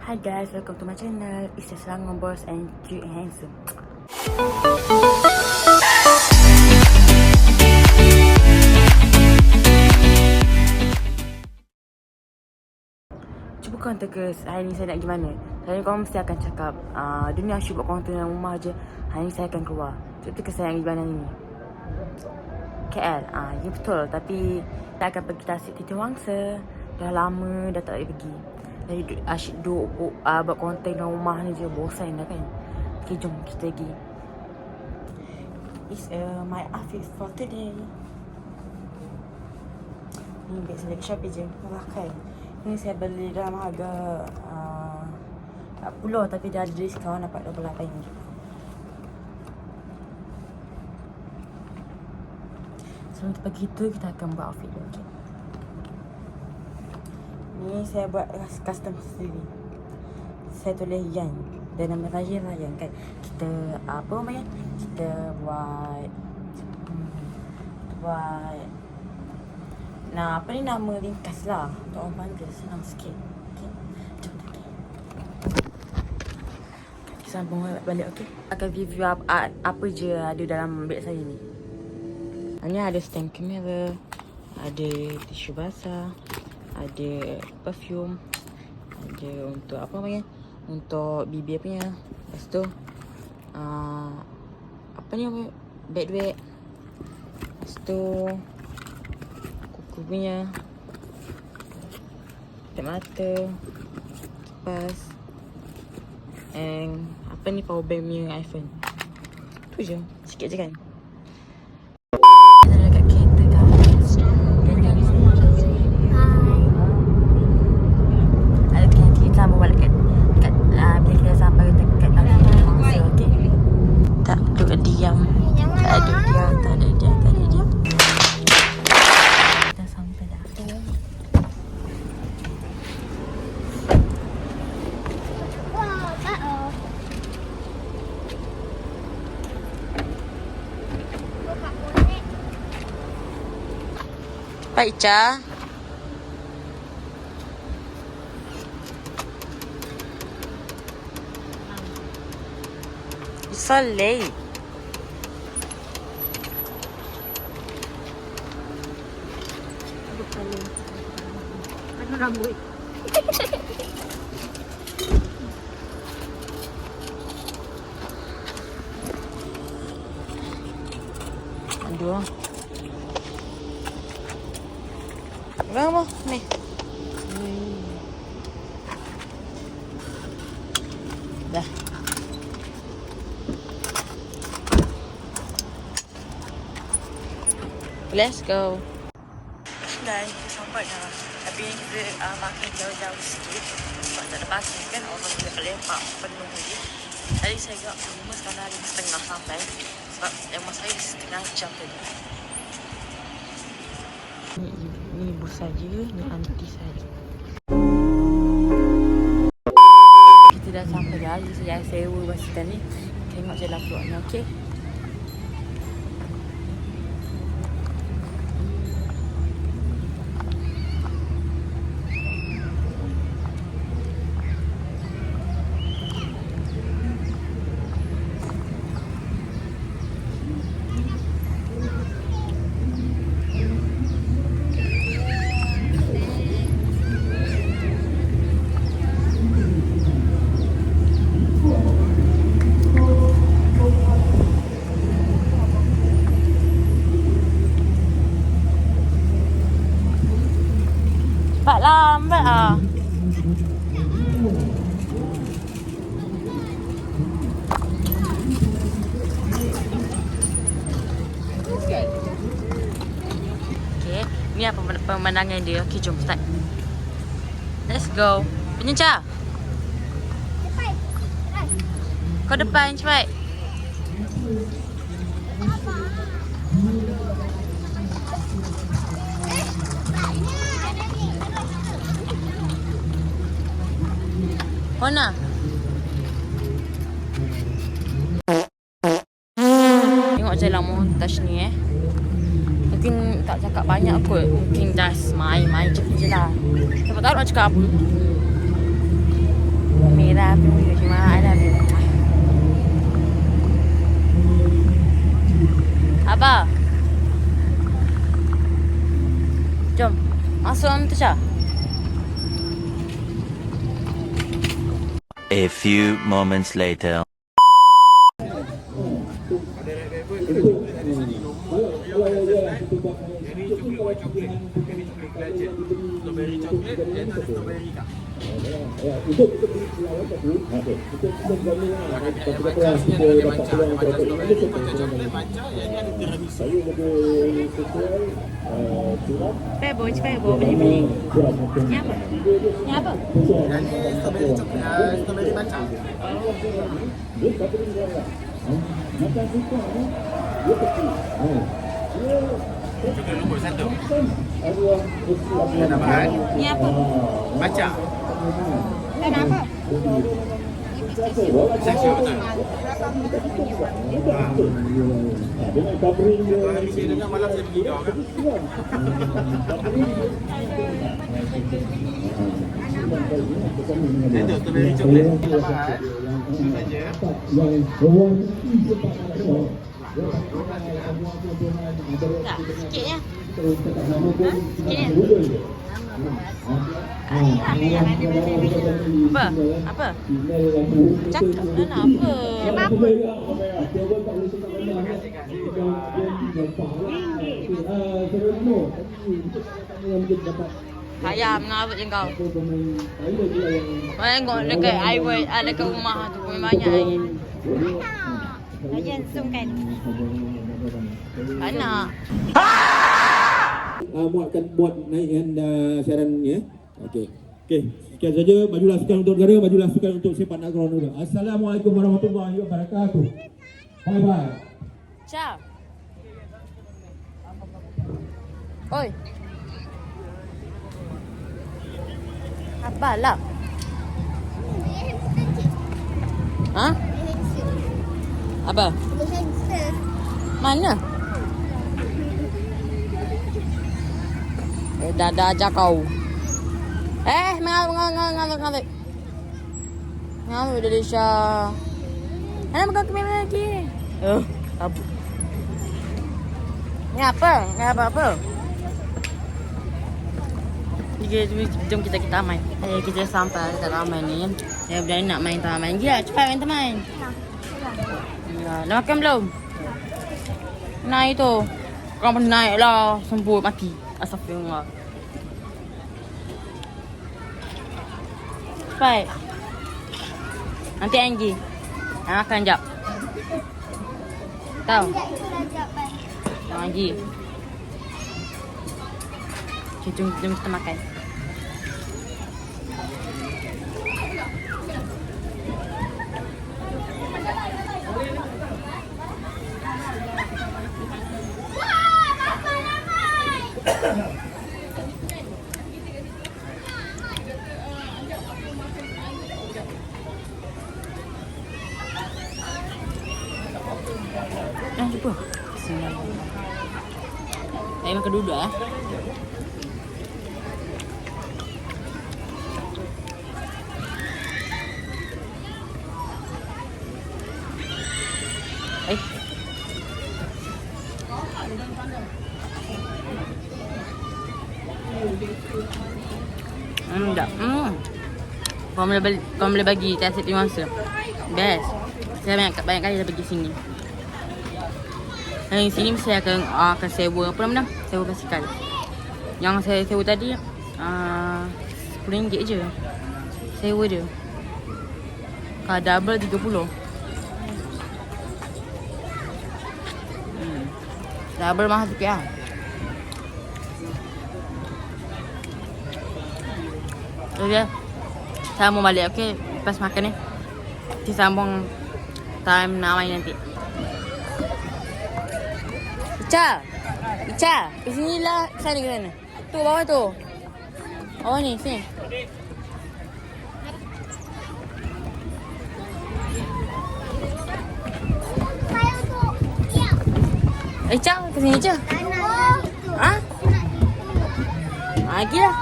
Hi guys, welcome to my channel. It's just Selangor Boss and cute and handsome. Cuba korang teka hari ni saya nak pergi mana. Hari ni korang mesti akan cakap dunia asyik buat korang dalam rumah je. Hari ni saya akan keluar. Cuba teka saya nak pergi mana ni. KL, ya betul. Tapi kita akan pergi Tasik Titi Wangsa. Dah lama dah tak boleh pergi. Jadi asyik duduk buat konten dalam rumah ni je. Bosan dah kan. Okay, jom kita pergi. It's my outfit for today. Ni beg saya lagi Shopee je. Murah kan. Ni saya beli dalam harga 40 tapi dia ada diskaun dapat RM28. Sebelum kita pergi tu, kita akan buat outfit dulu. Okay? Ni saya buat custom sendiri. Saya tulis Yan. Dan nama saya Ryan kan. Kita apa namanya? Kita buat nah, apa ni nama ringkas lah. Untuk orang panggil senang sikit. Okay. Jom lagi. Kita sambung balik, okay? Akan review apa je ada dalam beg saya ni. Ni ada stand kamera, ada tisu basah, ada perfume, ada untuk apa namanya, untuk bibir punya. Lepas tu apa ni, bag duit. Lepas tu kuku punya, tek mata, kipas, and apa ni, power bank punya iPhone. Tu je, sikit je kan. Pak Ica. It's so late. Ano rambut? Aduh. Berapa ni? Dah. Let's go. Guys, kita sampai dah. Tapi kita makan jauh-jauh sikit. Sebab tak ada parking kan. Orang boleh lepak penuh je. Tadi saya agak lama, sekarang dah 5:30 sampai. Sebab rumah saya setengah jam tadi. Ni ibu saja, ni aunty saja. Kita dah sampai dah. Saya sewa basikal ni. Tengok jalan keluarnya, okey? Cepat lambat ah. Okay, ni apa pemandangan dia. Okay, jom start. Let's go. Penyenca. Kau depan cepat. Mana? Tengok jalan montaj ni Mungkin tak cakap banyak kot. Mungkin just main-main je lah. Dapat tahu nak cakap apa. Masuk dalam tu, Syah. A few moments later. Pebble, beli. Ni apa? Ni apa? Strawberry matcha. Juga nombor 1. Tambahan Ni apa? matcha. Kenapa? Pistachio betul. Hari saya dengar malam saya pergi kau kan. Itu strawberry coklat. Tambahan. Itu saja. Tak, sikitnya. Sikitnya. Apa? Apa? Cakap lah nak apa? Apa? Ayam mengarut je kau. Tengok dekat highway, dekat rumah tu pun banyak lagi. Jangan zoom kan. Tak nak. Muatkan buat naikkan siaran ni ya. Okey. Okey, sekian saja. Majulah sukan untuk negara, majulah sukan untuk sepak takraw negara. Assalamualaikum warahmatullahi wabarakatuh. Bye bye. Ciao. Oi. Apalah. Ha? Apa? Mana? Dah ajak kau. Mengalut. Mengalut dari Syah. Mana pegang kamera lagi? Abu. Ni apa? Jom kita main. Kita sampai dekat taman ni. Saya berani nak main taman. Gila, cepat main taman. Dah makan belum? Naik tu. Kau pun naik lah. Sembut mati. Astagfirullah. Cepat. Nanti Anggi. Makan jap. Tahu? Anggi. Okay, jom kita makan. Cuba. Saya makan dulu dah. Tak. Kau boleh bagi Tasik di masa. Best. Saya banyak kali dah pergi sini. Di sini saya akan sewa apa nama? Sewa basikal. Yang saya sewa tadi RM10 je. Sewa dia. Kalau double 30. Double mahal sikit lah. Okay. Saya mau balik, okay? Lepas makan ni kita sambung time nak main nanti. Ica, ke sini lah. Sana ke sana? Tu bawah tu. Bawah ni, sini. Ica, ke sini je. Ha? Lagi lah.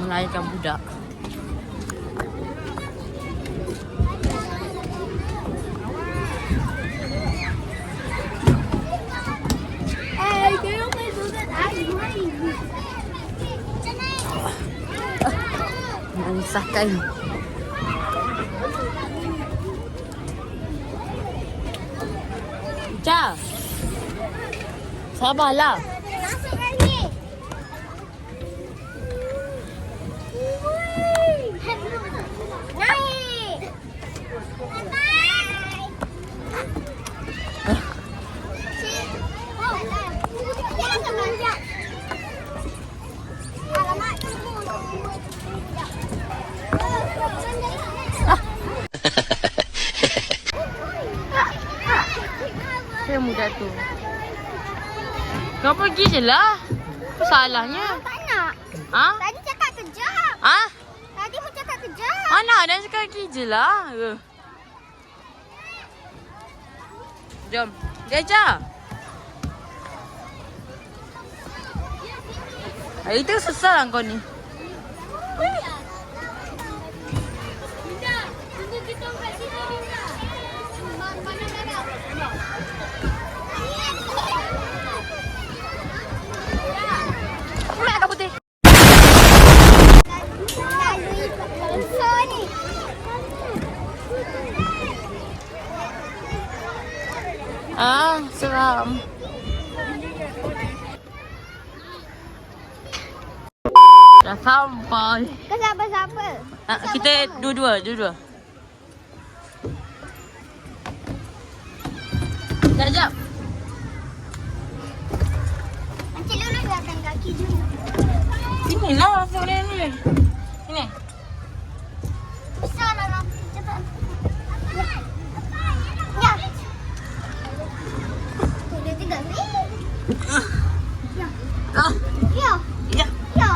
Melahirkan budak. Susahkan. Ica. Sabarlah. Masuk lagi. Naik. Saya muda tu. Kau pergi je lah. Apa salahnya? Tak nak. Ha? Tadi cakap kejap. Ha? Tadi mu cakap kejap. Mana ada sekarang pergi je lah. Jom. Gajah. Hari tu susah lah kau ni. Tunggu kita kat sini Dinda. Mana dah. Mak kau putih. Lalui besar ni. Ah, seram. Dah sampai. Kau siapa-siapa? Kita dua-dua. Sekejap. Encik Lulu datang kaki dulu. Sini lah masuk ni. Sini. Besar lah. Cepat. Ya. Tu dia tiga ni. Ya. Ah, Ya. ya. Ya.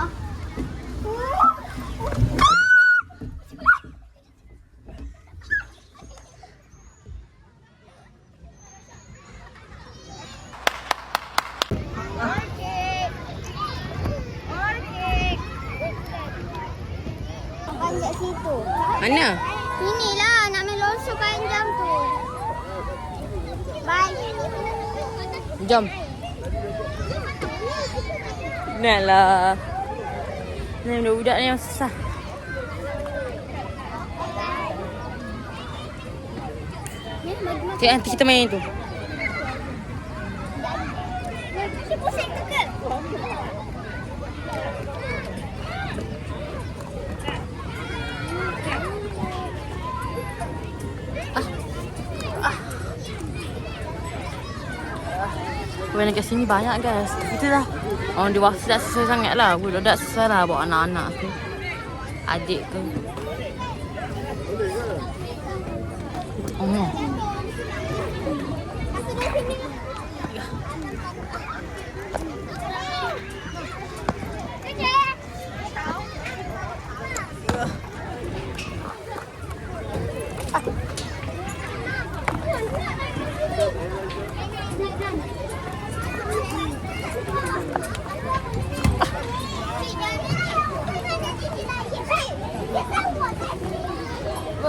Panjat situ. Mana? Inilah nak main lonsor panjang tu. Bye. Jom. Nak lah. Ni budak-budak ni yang susah. Cik, nanti kita main tu. Dia pusing tu ke? Orang kat sini banyak guys. Kita dah orang dewasa dah selesai sangat lah. Budak-budak selesai lah bawa anak-anak ke. Adik ke. Oh.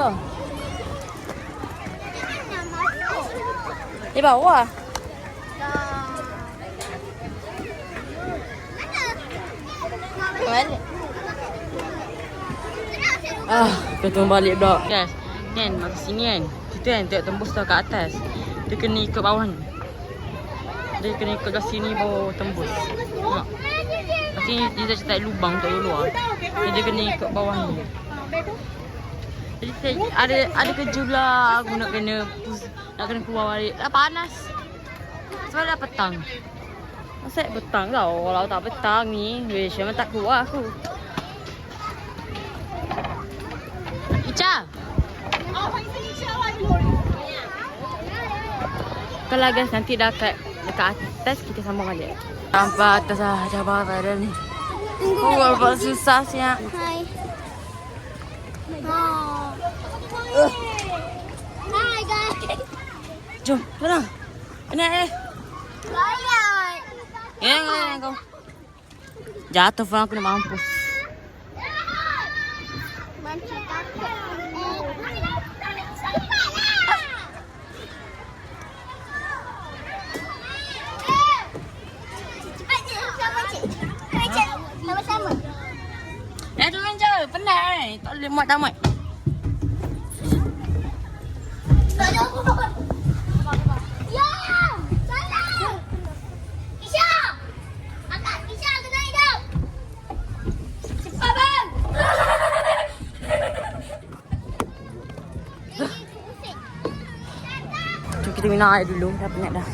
Oh. Di bawah. Balik. Kita balik pula. Guys, kan kat sini kan. Kita kan tengok tembus tau kat atas. Dia kena ikut bawah ni. Dia kena ikut kat sini bawa tembus. Tengok. Kat sini dia dah cetak lubang untuk keluar. Dia kena ikut bawah ni. Jadi ada kerja pula aku nak kena keluar balik. Dah panas. Sebab dah petang. Masa petang tau. Kalau tak petang ni, wish memang tak keluar aku. Ica. Kalau guys nanti dah dekat atas kita sambung balik. Sampai atas lah jabatan dia ni. Oh, berapa susah siap. Hai. Hai guys. Jom, mana? Naik. Layan. Ya, kau. Jatuh phone aku nak mampus. Banci takut. Cepat je, sama cik. Sama-sama. Turun je, penat. ni. Tak boleh muat tak muat. Ya! Salah! Isha! Angkat Isha ke naik dah! Cepat bang! Jom kita minum air dulu. Dah penat dah.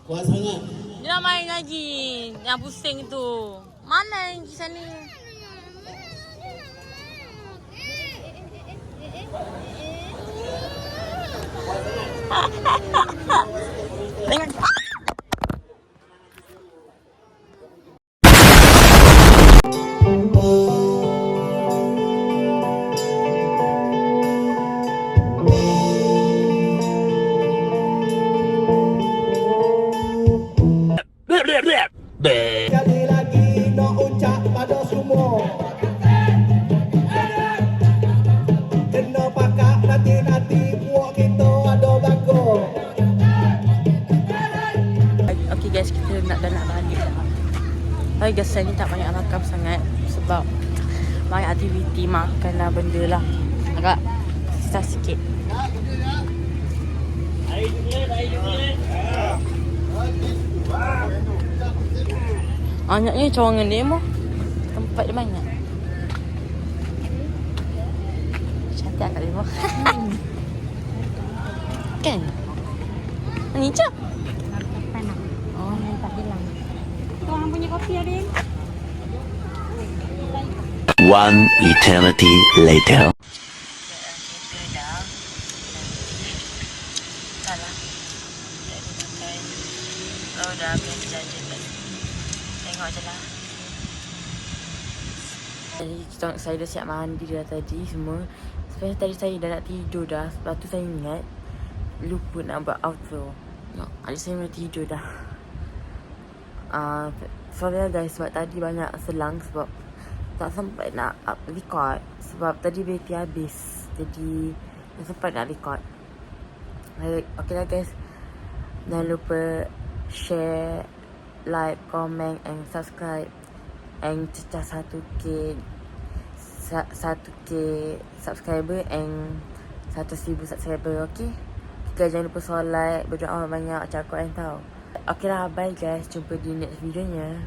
Kuat sangat. Dia nak main lagi. Yang pusing tu. Mana yang di sana? Tengok. Sekali lagi nak ucap pada semua, kena pakak nanti-nanti puak kita ada bagus. Okay guys, kita dah nak balik dah. Tapi guys, saya ni tak banyak rakam sangat sebab banyak aktiviti makan lah benda lah. Agak susah sikit. Banyaknya cawangan dia mah. Tempat dia banyak. Cantik kat dia mah. Kan? Ni cak. Oh, ni tak hilang. Tuang punya kopi ada. One eternity later. Salah. Kau dah habis jajan tadi. Tengok je lah. Jadi saya dah siap mandi dah tadi semua. Sebenarnya tadi saya dah nak tidur dah. Sebab tu saya ingat lupa nak buat outro. Adik saya dah tidur dah. Sorry lah guys sebab tadi banyak selang sebab tak sempat nak record. Sebab tadi bateri habis. Jadi tak sempat nak record. Okay lah guys. Jangan lupa share, like, comment and subscribe. And cecah 1k subscriber and 1,000 subscriber. Okay, kita jangan lupa solat, berdoa banyak, cakap Quran tau. Okay lah, bye guys, jumpa di next videonya.